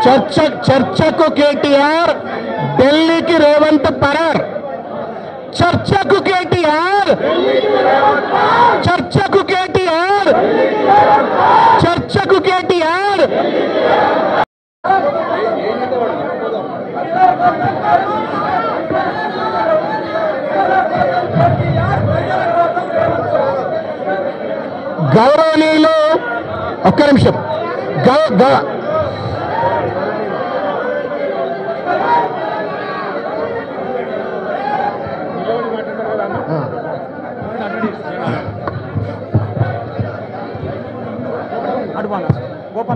చర్చకు కేటీఆర్, ఢిల్లీకి రేవంత్ పరార్. చర్చకు కేటీఆర్, చర్చకు కేటీఆర్, చర్చకు కేటీఆర్. గౌరవనీయులు ఒక్క నిమిషం.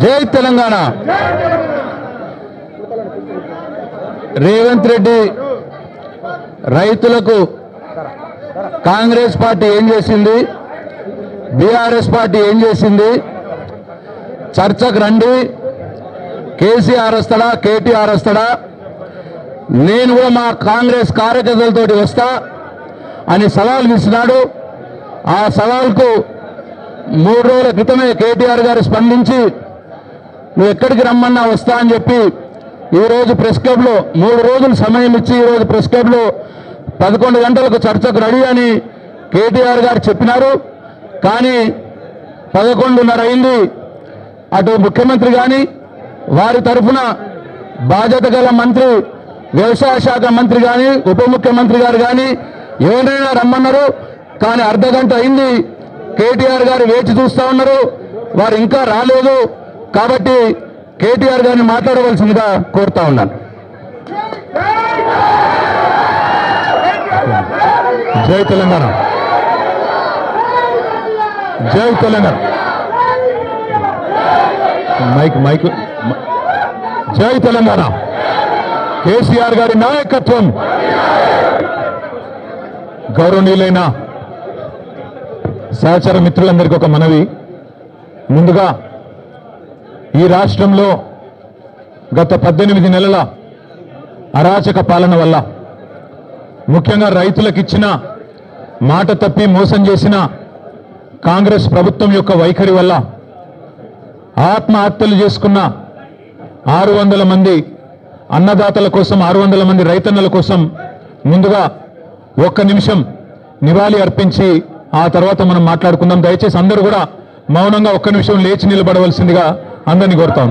జై తెలంగాణ. రేవంత్ రెడ్డి రైతులకు కాంగ్రెస్ పార్టీ ఏం చేసింది, బీఆర్ఎస్ పార్టీ ఏం చేసింది, చర్చకు రండి, కేసీఆర్ వస్తాడా కేటీఆర్ వస్తాడా, నేను కూడా మా కాంగ్రెస్ కార్యకర్తలతోటి వస్తా అని సవాల్ విసినాడు. ఆ సవాల్కు 3 రోజుల క్రితమే కేటీఆర్ గారు స్పందించి నువ్వు ఎక్కడికి రమ్మన్నా వస్తా అని చెప్పి ఈరోజు ప్రెస్ క్లబ్లో 3 రోజులు సమయం ఇచ్చి ఈరోజు ప్రెస్ క్లబ్లో 11 గంటలకు చర్చకు రెడీ అని కేటీఆర్ గారు చెప్పినారు. కానీ 11:30 అయింది. అటు ముఖ్యమంత్రి కానీ వారి తరఫున బాధ్యత గల మంత్రి, వ్యవసాయ శాఖ మంత్రి కానీ ఉప ముఖ్యమంత్రి గారు కానీ ఎవరైనా రమ్మన్నారు. కానీ అర్ధగంట అయింది, కేటీఆర్ గారు వేచి చూస్తూ ఉన్నారు, వారు ఇంకా రాలేదు. కాబట్టి కేటీఆర్ గారిని మాట్లాడవలసిందిగా కోరుతా ఉన్నాను. జై తెలంగాణ, జై తెలంగాణ. మైక్ జై తెలంగాణ. కేసీఆర్ గారి నాయకత్వం. గౌరవనీయులైన సహచర మిత్రులందరికీ ఒక మనవి. ముందుగా ఈ రాష్ట్రంలో గత 18 నెలల అరాచక పాలన వల్ల, ముఖ్యంగా రైతులకు ఇచ్చిన మాట తప్పి మోసం చేసిన కాంగ్రెస్ ప్రభుత్వం యొక్క వైఖరి వల్ల ఆత్మహత్యలు చేసుకున్న 600 మంది అన్నదాతల కోసం, 600 మంది రైతన్నల కోసం ముందుగా 1 నిమిషం నివాళి అర్పించి ఆ తర్వాత మనం మాట్లాడుకుందాం. దయచేసి అందరూ కూడా మౌనంగా 1 నిమిషం లేచి నిలబడవలసిందిగా అందరినీ కోరుతాం.